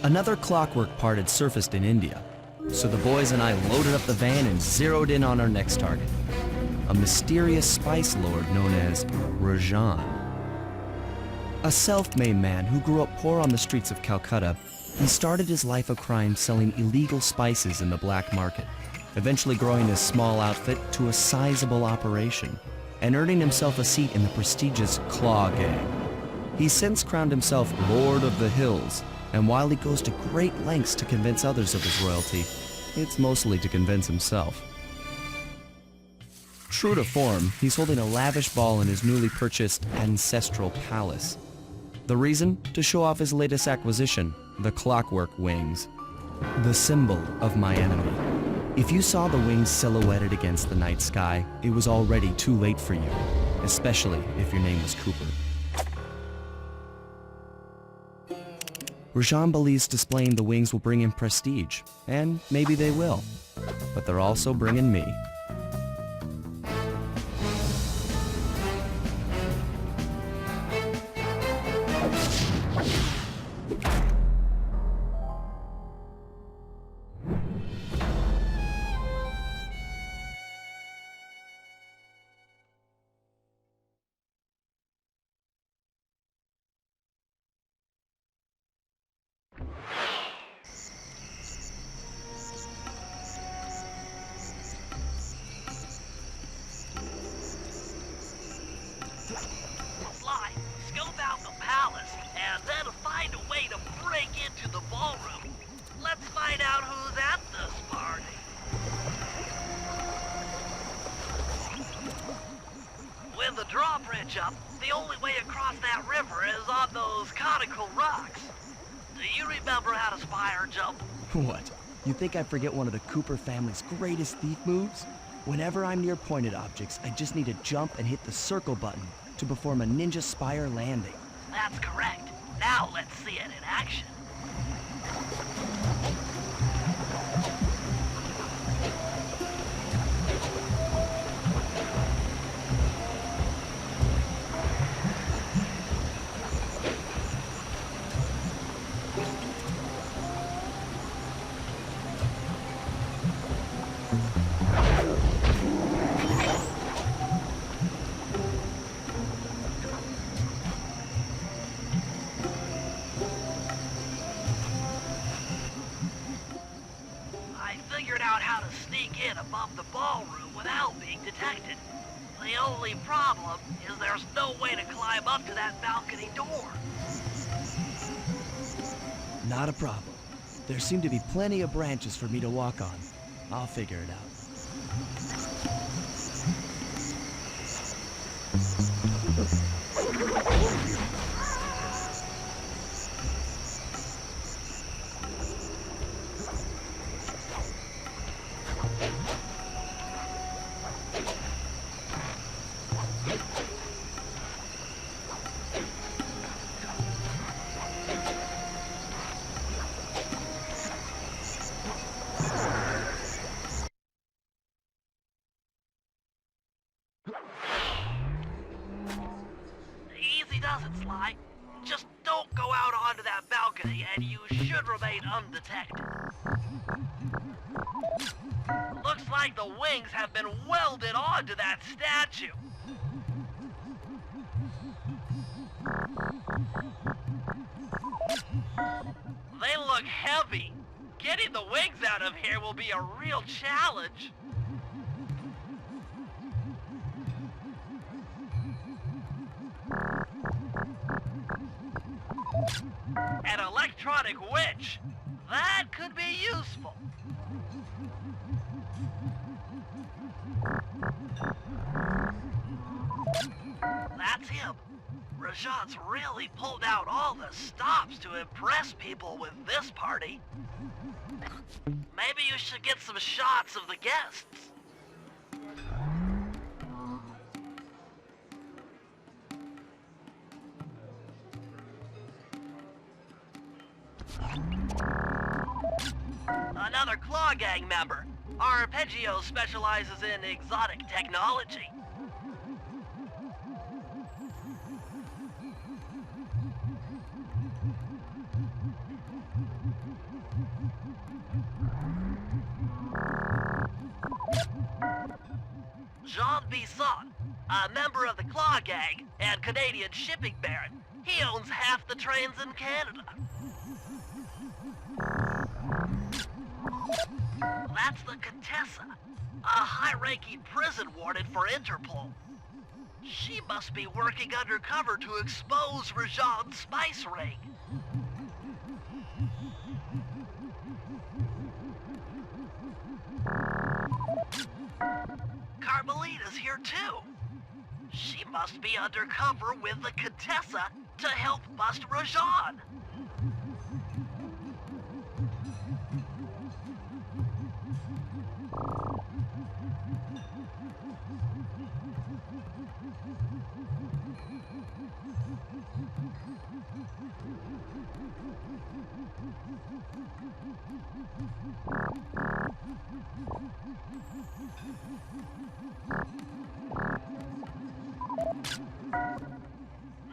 Another clockwork part had surfaced in India, so the boys and I loaded up the van and zeroed in on our next target, a mysterious spice lord known as Rajan. A self-made man who grew up poor on the streets of Calcutta, he started his life of crime selling illegal spices in the black market, eventually growing his small outfit to a sizable operation and earning himself a seat in the prestigious Claw Gang. He's since crowned himself Lord of the Hills, and while he goes to great lengths to convince others of his royalty, it's mostly to convince himself. True to form, he's holding a lavish ball in his newly purchased ancestral palace. The reason? To show off his latest acquisition, the clockwork wings. The symbol of my enemy. If you saw the wings silhouetted against the night sky, it was already too late for you, especially if your name was Cooper. Rajan believes displaying the wings will bring him prestige, and maybe they will, but they're also bringing me. Scope out the palace, and then find a way to break into the ballroom. Let's find out who's at this party. With the drawbridge up, the only way across that river is on those conical rocks. Do you remember how to spire jump? What? You think I forget one of the Cooper family's greatest thief moves? Whenever I'm near pointed objects, I just need to jump and hit the circle button to perform a ninja spire landing. That's correct. Now let's see it in action. Figured out how to sneak in above the ballroom without being detected. The only problem is there's no way to climb up to that balcony door. Not a problem. There seem to be plenty of branches for me to walk on. I'll figure it out. Easy does it, Sly. Just don't go out onto that balcony and you should remain undetected. Looks like the wings have been welded onto that statue. They look heavy. Getting the wings out of here will be a real challenge. An electronic witch. That could be useful. That's him. Rajan's really pulled out all the stops to impress people with this party. Maybe you should get some shots of the guests. Another Claw Gang member. Arpeggio specializes in exotic technology. Jean Bisson, a member of the Claw Gang and Canadian shipping baron. He owns half the trains in Canada. That's the Contessa, a high-ranking prison warden for Interpol. She must be working undercover to expose Rajan's spice ring. Carmelita's here too. She must be undercover with the Contessa to help bust Rajan.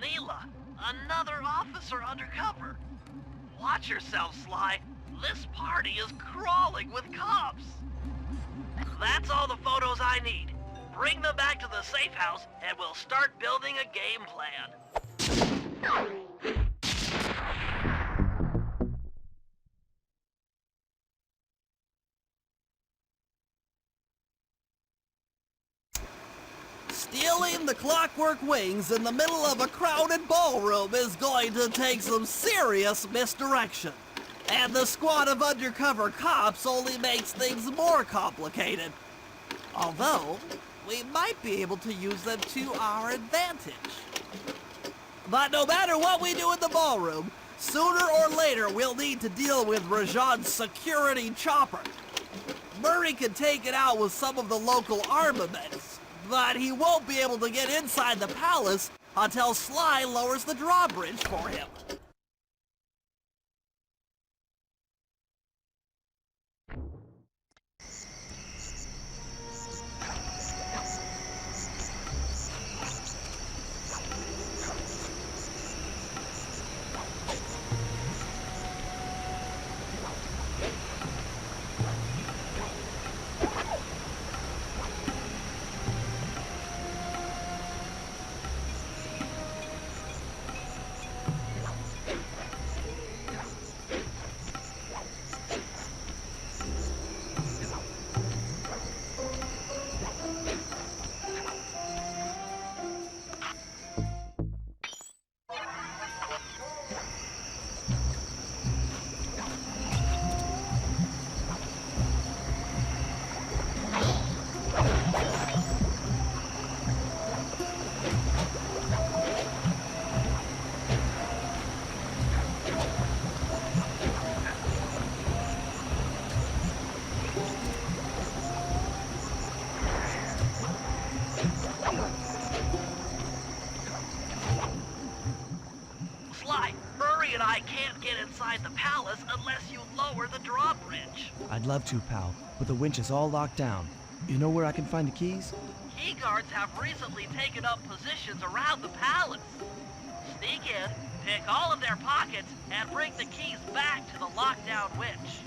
Neela, another officer undercover. Watch yourself, Sly. This party is crawling with cops. That's all the photos I need. Bring them back to the safe house and we'll start building a game plan. Stealing the clockwork wings in the middle of a crowded ballroom is going to take some serious misdirection. And the squad of undercover cops only makes things more complicated. Although, we might be able to use them to our advantage. But no matter what we do in the ballroom, sooner or later we'll need to deal with Rajan's security chopper. Murray can take it out with some of the local armaments, but he won't be able to get inside the palace until Sly lowers the drawbridge for him. inside the palace unless you lower the drawbridge. I'd love to, pal, but the winch is all locked down. You know where I can find the keys? Key guards have recently taken up positions around the palace. Sneak in, pick all of their pockets, and bring the keys back to the lockdown winch.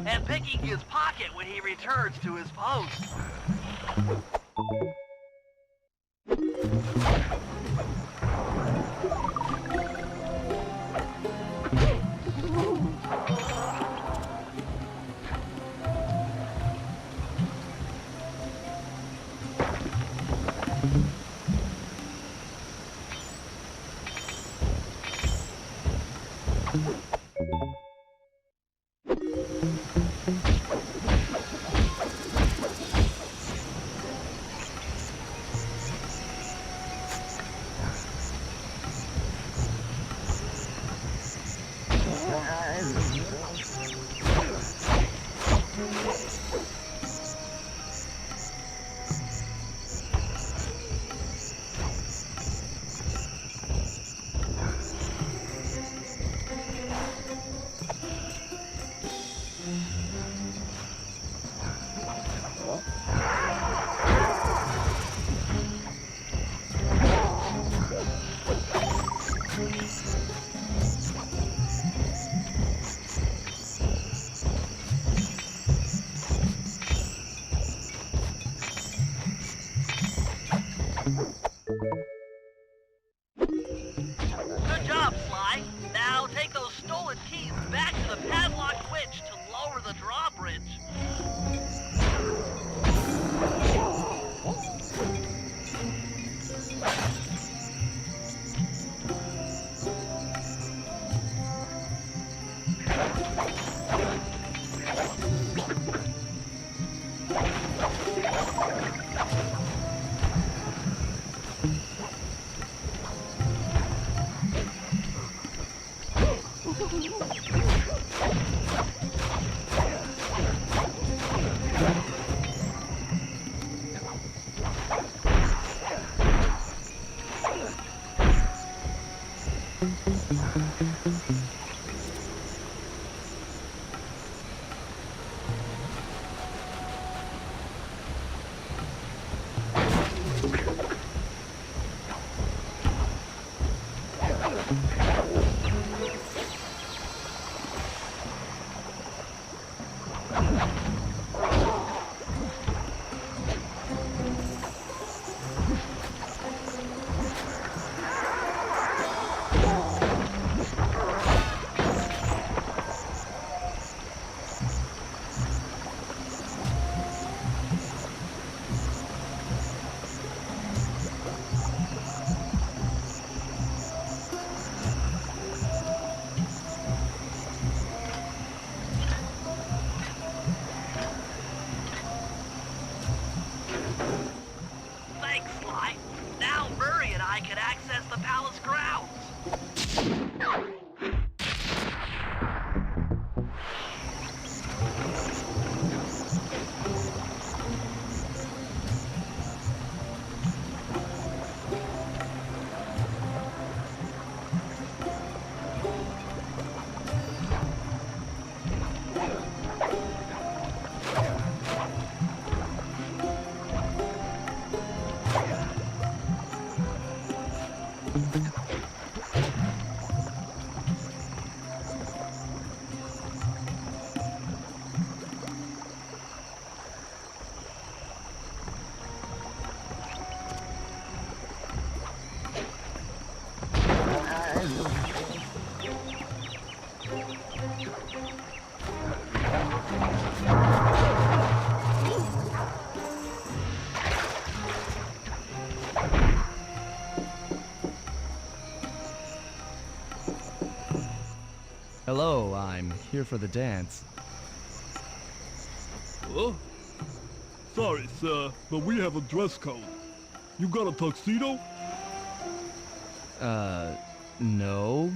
and picking his pocket when he returns to his post. Good job, Sly. Now take those stolen keys back to the padlocked winch to lower the drawbridge. Thanks, Sly. Now Murray and I can access the palace grounds. Hello, I'm here for the dance. Huh? Sorry, sir, but we have a dress code. You got a tuxedo? No.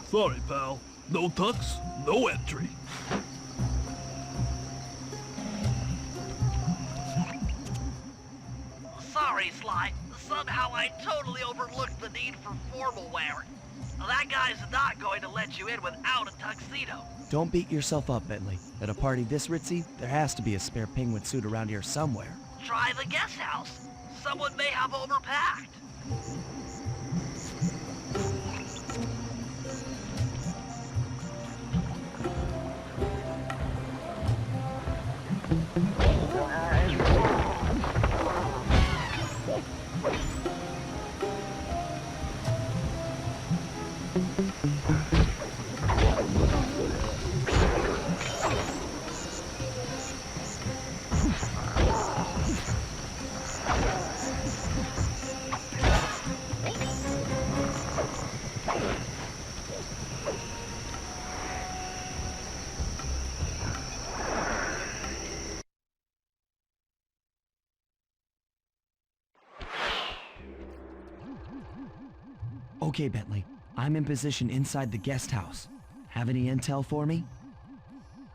Sorry, pal. No tux, no entry. Sorry, Sly. Somehow I totally overlooked the need for formal wear. That guy's not going to let you in without a tuxedo. Don't beat yourself up, Bentley. At a party this ritzy, there has to be a spare penguin suit around here somewhere. Try the guest house. Someone may have overpacked. Okay, Bentley. I'm in position inside the guest house. Have any intel for me?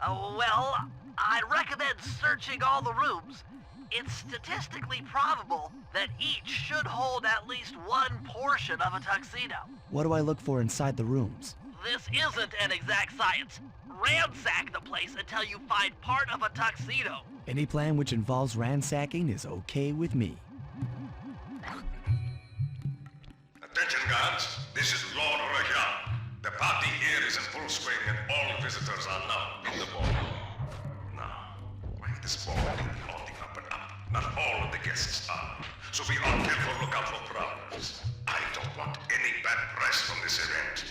Oh, well, I recommend searching all the rooms. It's statistically probable that each should hold at least one portion of a tuxedo. What do I look for inside the rooms? This isn't an exact science. Ransack the place until you find part of a tuxedo. Any plan which involves ransacking is okay with me. Attention guards, this is Lord Rajan. The party here is in full swing and all visitors are now in the ballroom. Now, when this ball is on the up and up, not all of the guests are. So be on careful lookout for prowlers. I don't want any bad press from this event.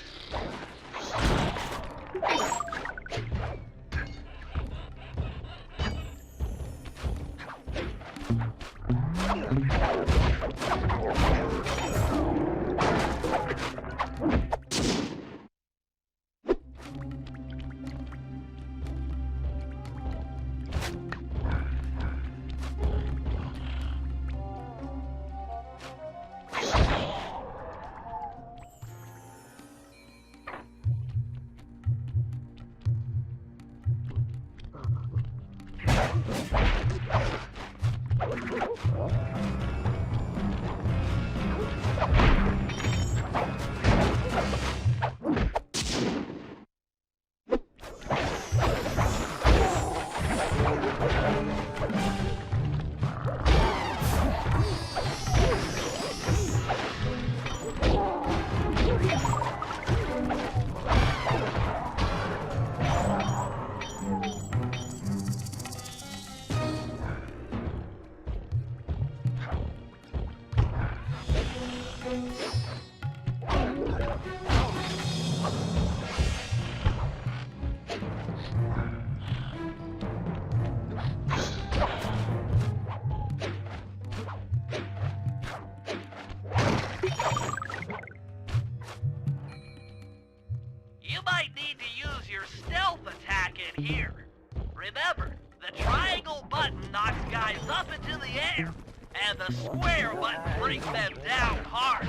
You might need to use your stealth attack in here. Remember, the triangle button knocks guys up into the air, and the square button brings them down hard.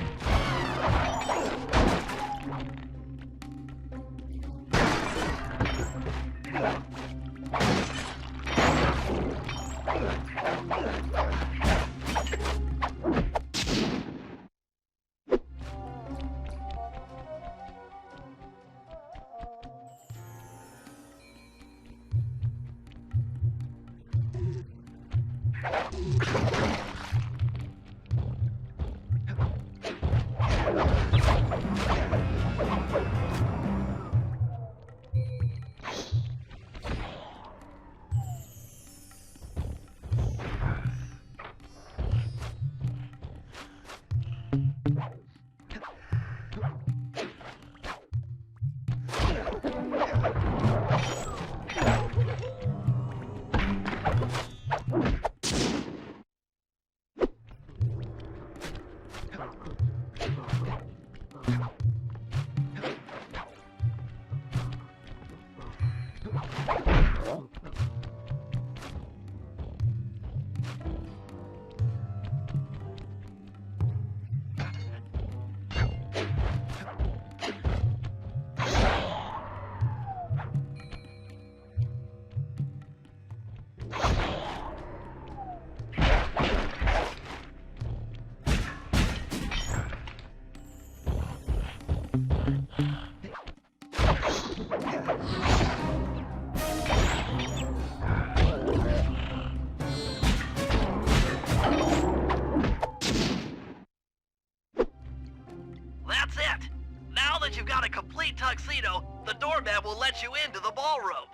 That's it! Now that you've got a complete tuxedo, the doorman will let you into the ballroom.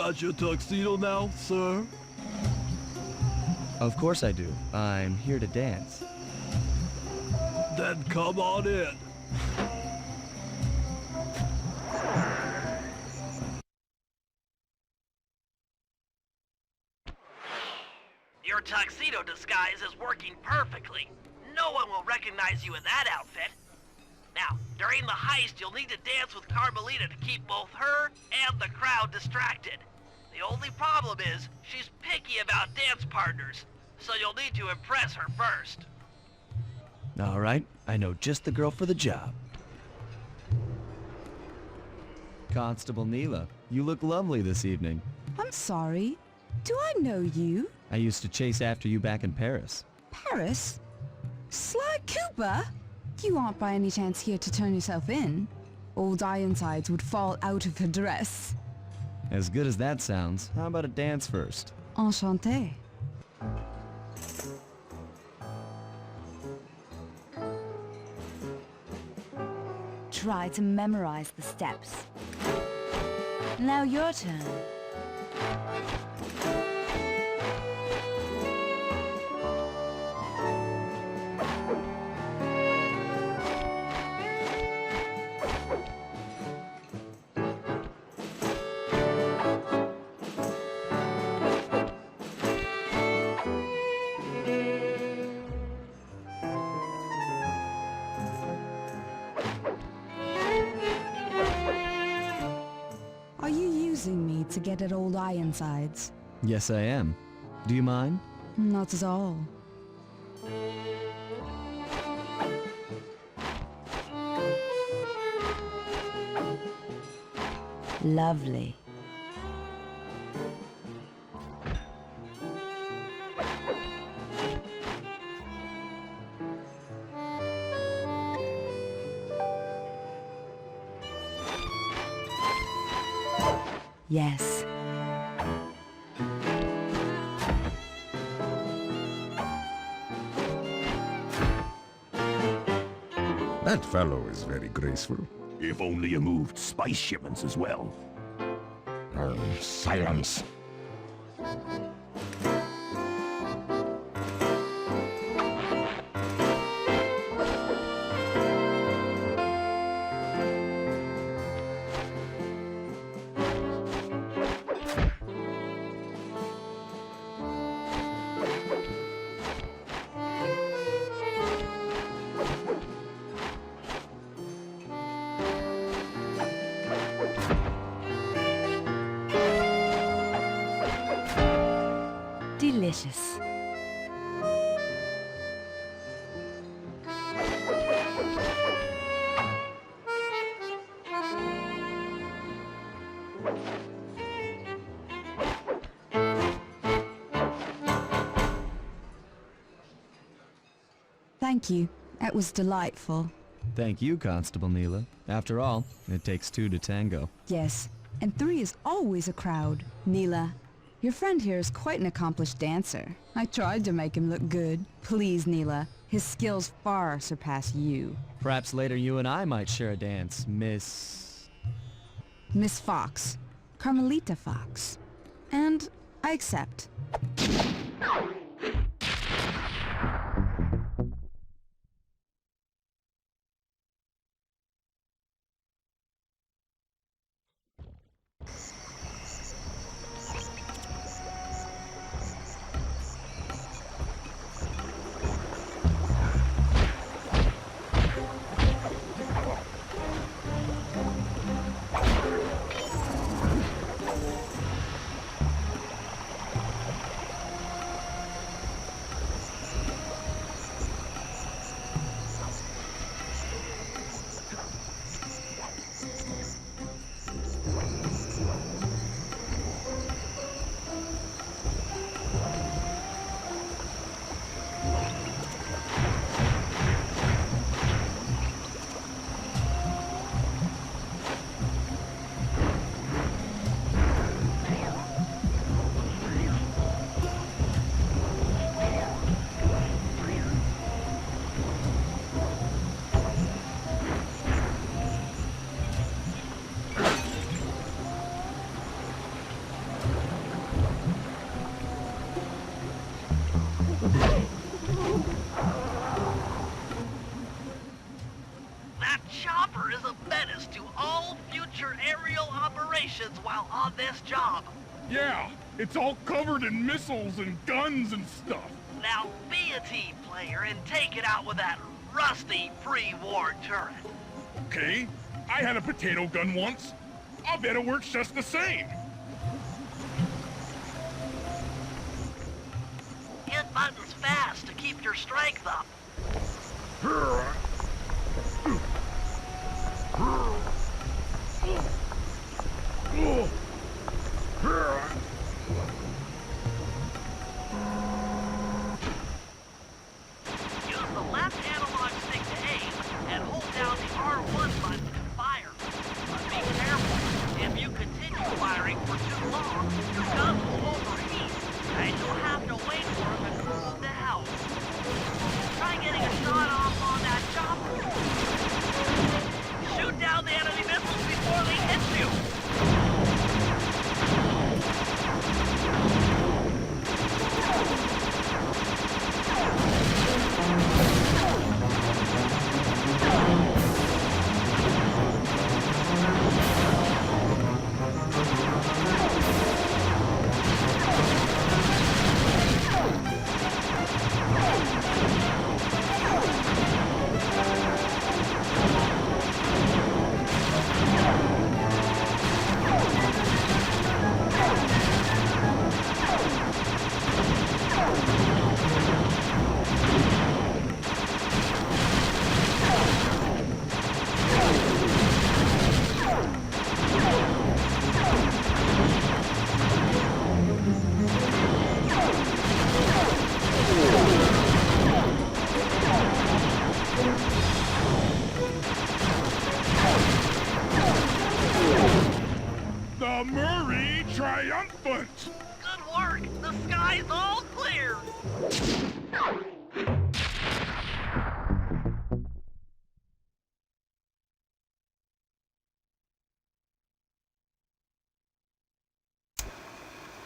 got your tuxedo now, sir? Of course I do. I'm here to dance. Then come on in. Your tuxedo disguise is working perfectly. No one will recognize you in that outfit. Now, during the heist, you'll need to dance with Carmelita to keep both her and the crowd distracted. The only problem is, she's picky about dance partners, so you'll need to impress her first. All right, I know just the girl for the job. Constable Neela, you look lovely this evening. I'm sorry. Do I know you? I used to chase after you back in Paris. Paris? Sly Cooper? You aren't by any chance here to turn yourself in? Old Ironsides would fall out of her dress. As good as that sounds, how about a dance first? Enchanté. Try to memorize the steps. Now your turn. Are you using me to get at old Ironsides? Yes, I am. Do you mind? Not at all. Lovely. Yes. That fellow is very graceful. If only you moved spice shipments as well. Silence. Delicious. Thank you. It was delightful. Thank you, Constable Neela. After all, it takes two to tango. Yes, and 3 is always a crowd. Neela, your friend here is quite an accomplished dancer. I tried to make him look good. Please, Neela, his skills far surpass you. Perhaps later you and I might share a dance, Miss... Miss Fox. Carmelita Fox. And I accept. demonstrations while on this job. Yeah, it's all covered in missiles and guns and stuff. Now be a team player and take it out with that rusty pre-war turret. Okay, I had a potato gun once. I'll bet it works just the same. Hit buttons fast to keep your strength up. Use the left analog stick to aim and hold down the R1 button to fire. But be careful. If you continue firing for too long, your gun will overheat, and you'll have to wait for it to cool down. Try getting a shot off on that chopper. Shoot down the enemy missiles before they hit you. The Murray Triumphant! Good work. The sky's all clear.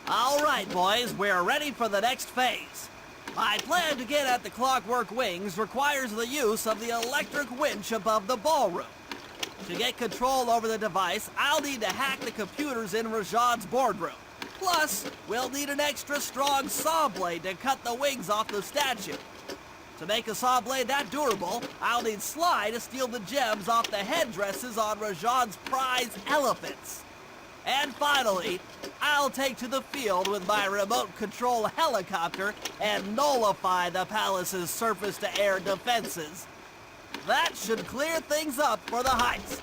All right, boys, we're ready for the next phase. My plan to get at the Clockwork Wings requires the use of the electric winch above the ballroom. To get control over the device, I'll need to hack the computers in Rajan's boardroom. Plus, we'll need an extra strong saw blade to cut the wings off the statue. To make a saw blade that durable, I'll need Sly to steal the gems off the headdresses on Rajan's prize elephants. And finally, I'll take to the field with my remote control helicopter and nullify the palace's surface-to-air defenses. That should clear things up for the heist.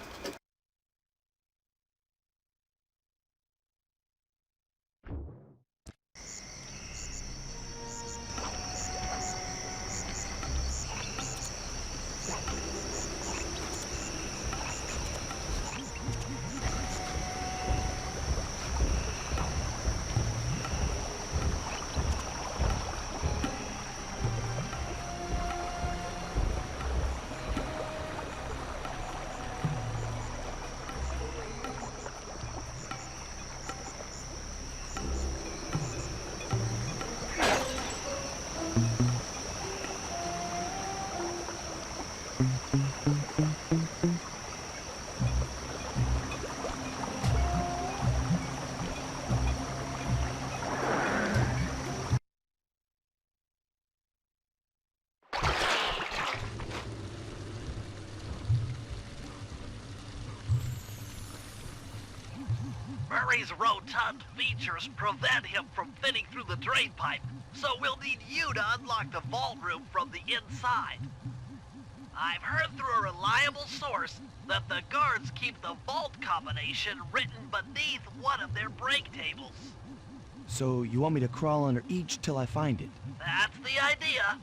Murray's rotund features prevent him from fitting through the drain pipe, so we'll need you to unlock the vault room from the inside. I've heard through a reliable source that the guards keep the vault combination written beneath one of their break tables. So you want me to crawl under each till I find it? That's the idea.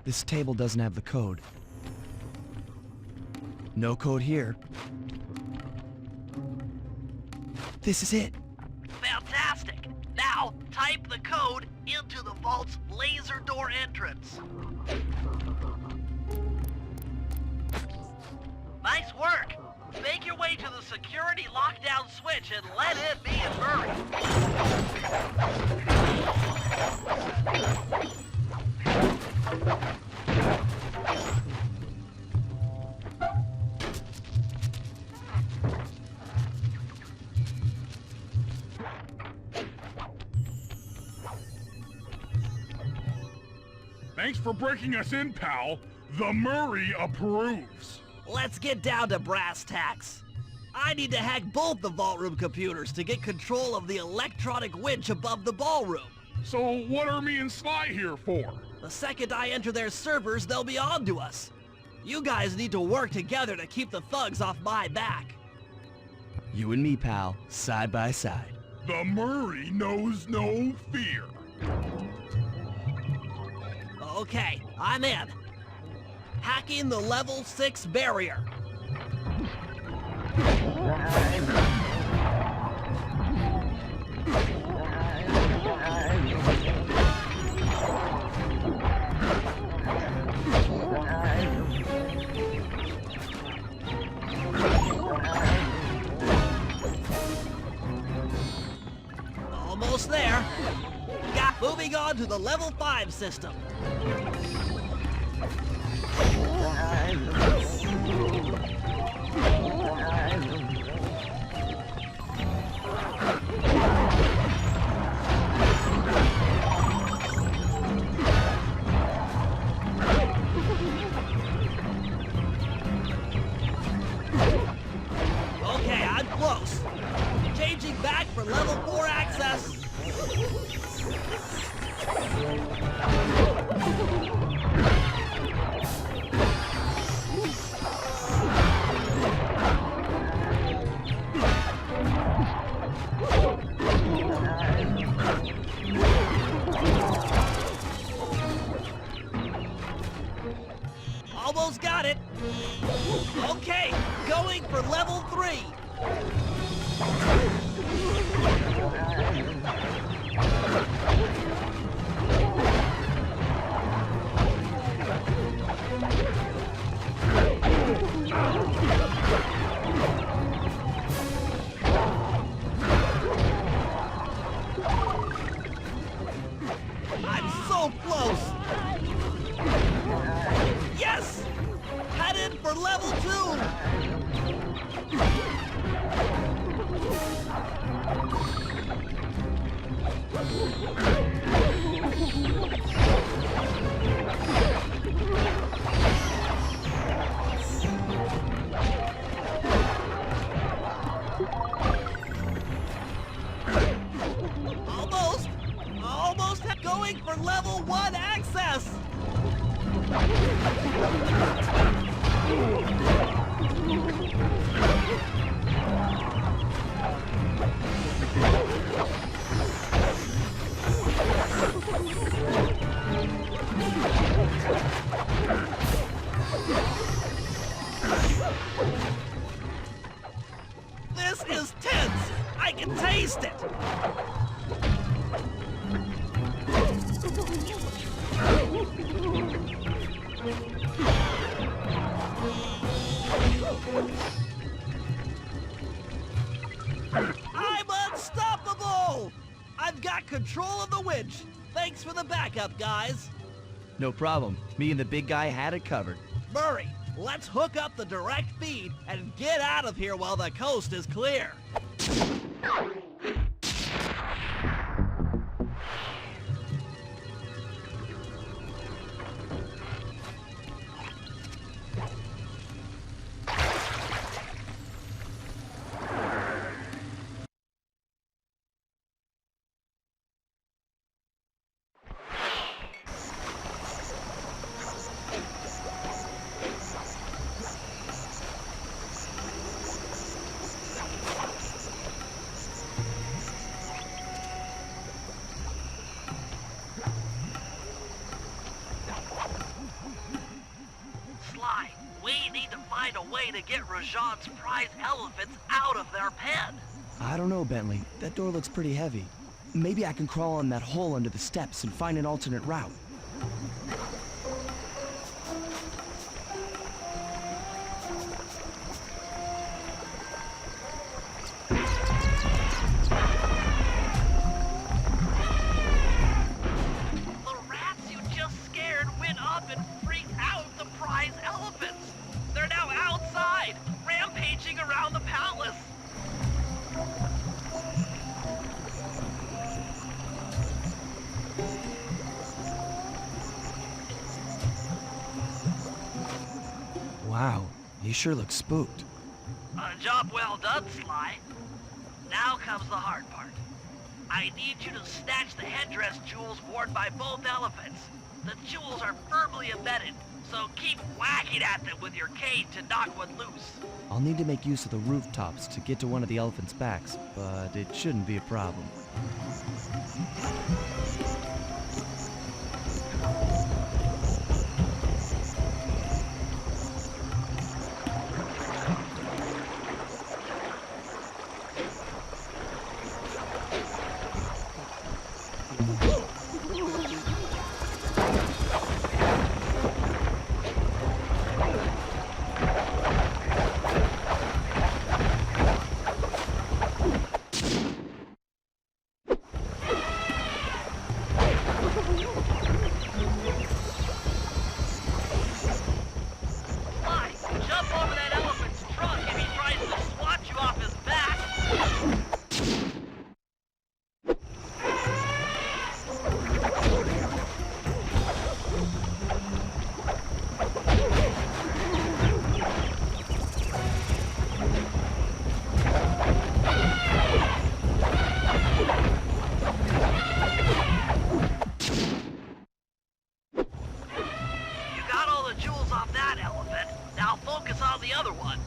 This table doesn't have the code. No code here. This is it. Fantastic. Now, type the code into the vault's laser door entrance. Nice work! Make your way to the security lockdown switch and let in me and Thanks for breaking us in, pal. The Murray approves. Let's get down to brass tacks. I need to hack both the vault room computers to get control of the electronic winch above the ballroom. So what are me and Sly here for? The second I enter their servers, they'll be on to us. You guys need to work together to keep the thugs off my back. You and me, pal, side by side. The Murray knows no fear. Okay, I'm in. Hacking the level 6 barrier. Almost there. Moving on to the level 5 system. Okay, I'm close. Changing back for level 4 access. Almost got it. Okay, going for level 3. I'm so close. Yes! Headed for level 2. Almost going for level 1 access. This is tense. I can taste it. I'm unstoppable! I've got control of the winch. Thanks for the backup, guys. No problem. Me and the big guy had it covered. Murray, let's hook up the direct feed and get out of here while the coast is clear. Find a way to get Rajan's prize elephants out of their pen. I don't know, Bentley. That door looks pretty heavy. Maybe I can crawl on that hole under the steps and find an alternate route. The rats you just scared went up and freaked out the prize elephants. They're now outside, rampaging around the palace. Wow, you sure look spooked. A job well done, Sly. Now comes the hard part. I need you to snatch the headdress jewels worn by both elephants. The jewels are firmly embedded, so keep whacking at them with your cane to knock one loose. I'll need to make use of the rooftops to get to one of the elephants' backs, but it shouldn't be a problem. Sly, jump over that elephant's trunk if he tries to swat you off his back. You got all the jewels off that elephant. Now focus on the other one.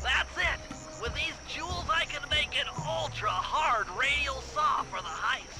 That's it! With these jewels, I can make an ultra-hard radial saw for the heist.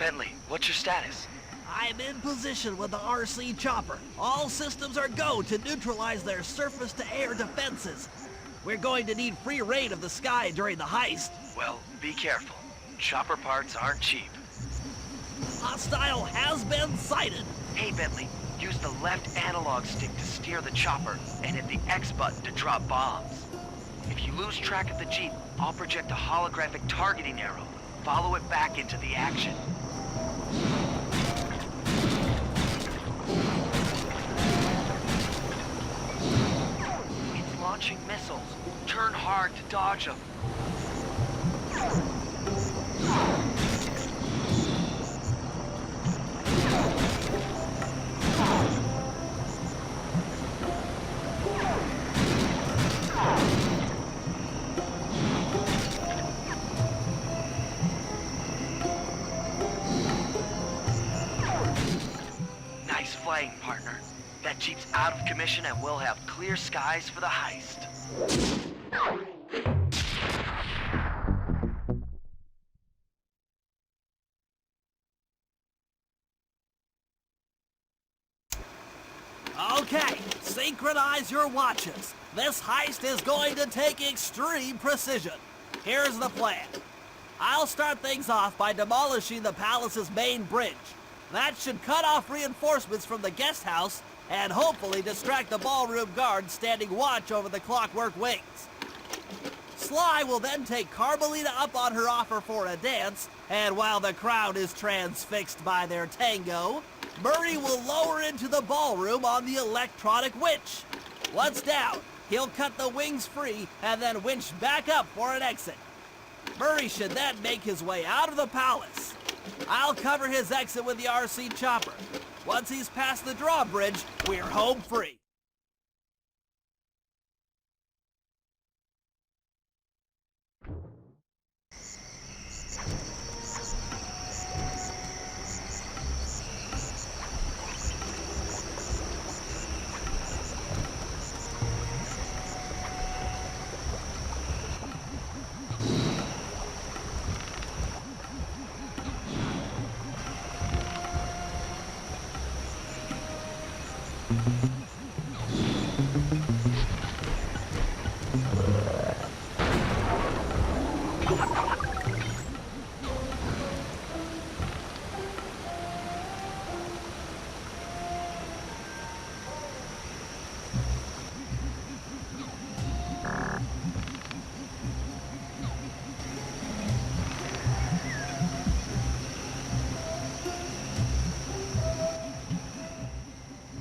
Bentley, what's your status? I'm in position with the RC chopper. All systems are go to neutralize their surface-to-air defenses. We're going to need free reign of the sky during the heist. Well, be careful. Chopper parts aren't cheap. Hostile has been sighted. Hey, Bentley, use the left analog stick to steer the chopper and hit the X button to drop bombs. If you lose track of the Jeep, I'll project a holographic targeting arrow. Follow it back into the action. It's launching missiles. Turn hard to dodge them. Nice flying, partner. That Jeep's out of commission and we'll have clear skies for the heist. Okay, synchronize your watches. This heist is going to take extreme precision. Here's the plan. I'll start things off by demolishing the palace's main bridge. That should cut off reinforcements from the guest house and hopefully distract the ballroom guards standing watch over the Clockwork Wings. Sly will then take Carmelita up on her offer for a dance, and while the crowd is transfixed by their tango, Murray will lower into the ballroom on the electronic winch. Once down, he'll cut the wings free and then winch back up for an exit. Murray should then make his way out of the palace. I'll cover his exit with the RC chopper. Once he's past the drawbridge, we're home free.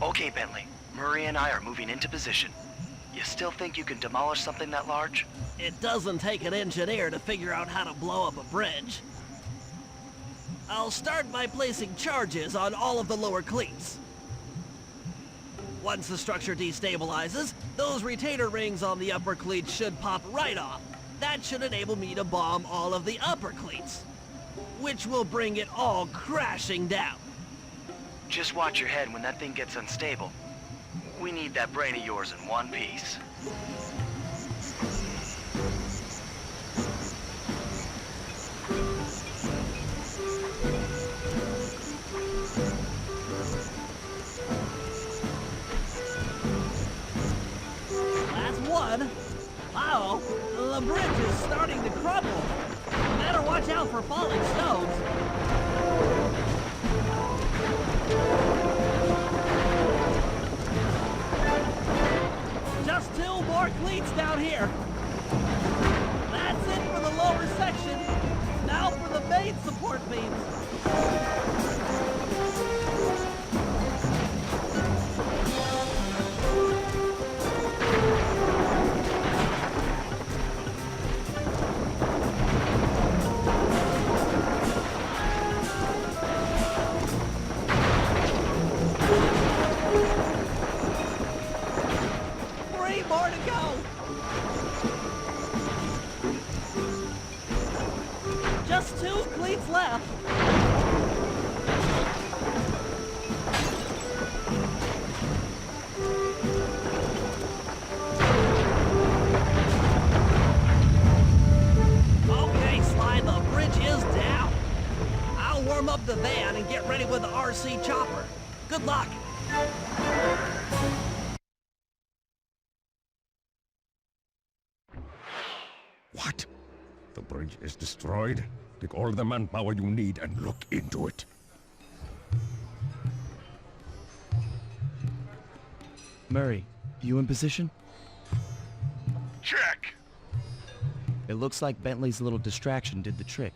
Okay, Bentley. Murray and I are moving into position. You still think you can demolish something that large? It doesn't take an engineer to figure out how to blow up a bridge. I'll start by placing charges on all of the lower cleats. Once the structure destabilizes, those retainer rings on the upper cleats should pop right off. That should enable me to bomb all of the upper cleats, which will bring it all crashing down. Just watch your head when that thing gets unstable. We need that brain of yours in one piece. That's one. Uh-oh, the bridge is starting to crumble. Better watch out for falling stones. Just 2 more cleats up the van and get ready with the RC chopper. Good luck. What? The bridge is destroyed? Take all the manpower you need and look into it. Murray, you in position? Check! It looks like Bentley's little distraction did the trick.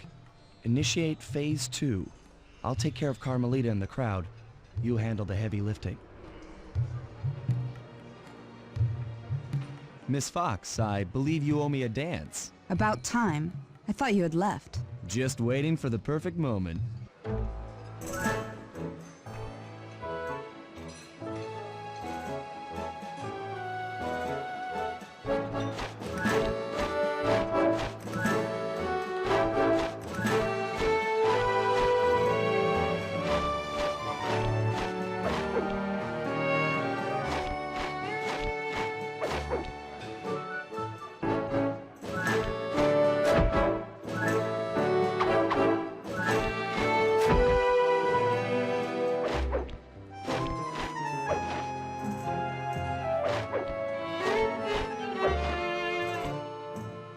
Initiate phase 2. I'll take care of Carmelita and the crowd. You handle the heavy lifting. Miss Fox, I believe you owe me a dance. About time. I thought you had left. Just waiting for the perfect moment.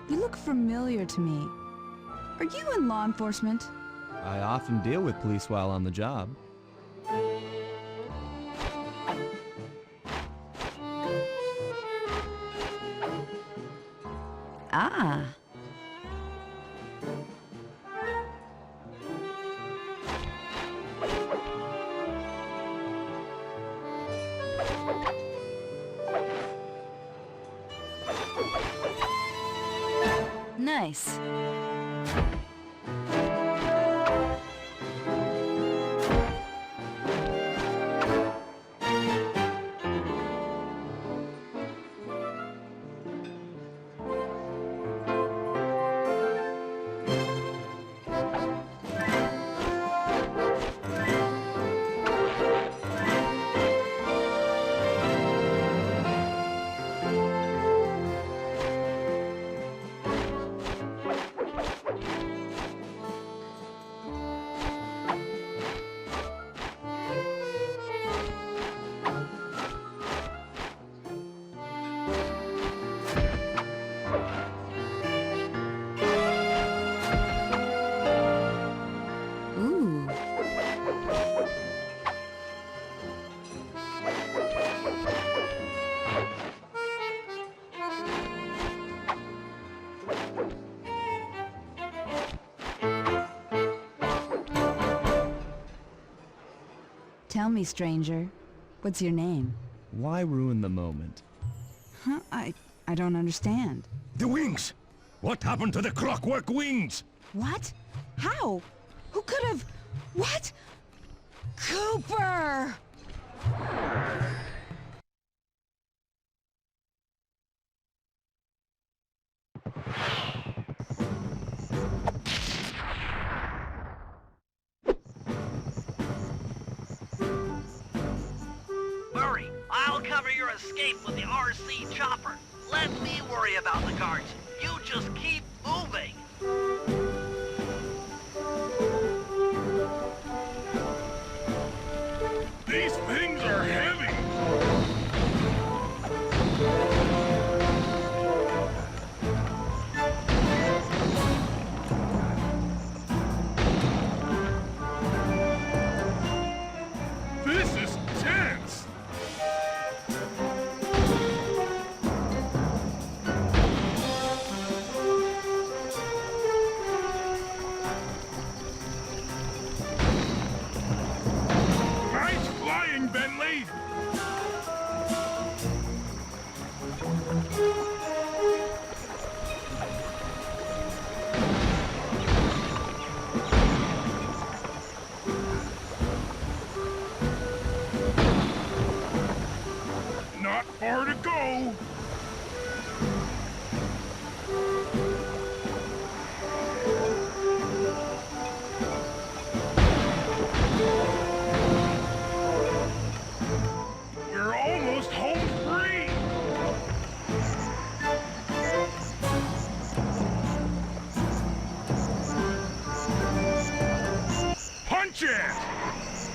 You look familiar to me. Are you in law enforcement? I often deal with police while on the job. Ah. Nice. Ooh. Tell me, stranger, what's your name? Why ruin the moment? Huh? I don't understand. The wings! What happened to the clockwork wings? What? How? Who could have... What? Cooper! Murray, I'll cover your escape with the RC chopper. Let me worry about the guards. You just keep moving. These things are heavy! This is tense! Nice flying, Bentley! Not far to go! chance!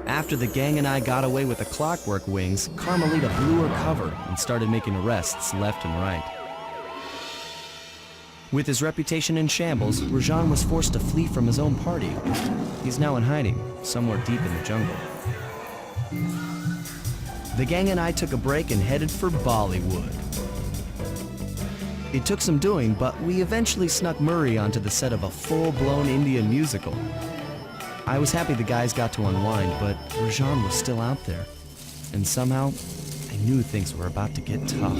After the gang and I got away with the Clockwork Wings, Carmelita blew her cover and started making arrests left and right. With his reputation in shambles, Rajan was forced to flee from his own party. He's now in hiding, somewhere deep in the jungle. The gang and I took a break and headed for Bollywood. It took some doing, but we eventually snuck Murray onto the set of a full-blown Indian musical. I was happy the guys got to unwind, but Rajan was still out there. And somehow, I knew things were about to get tough.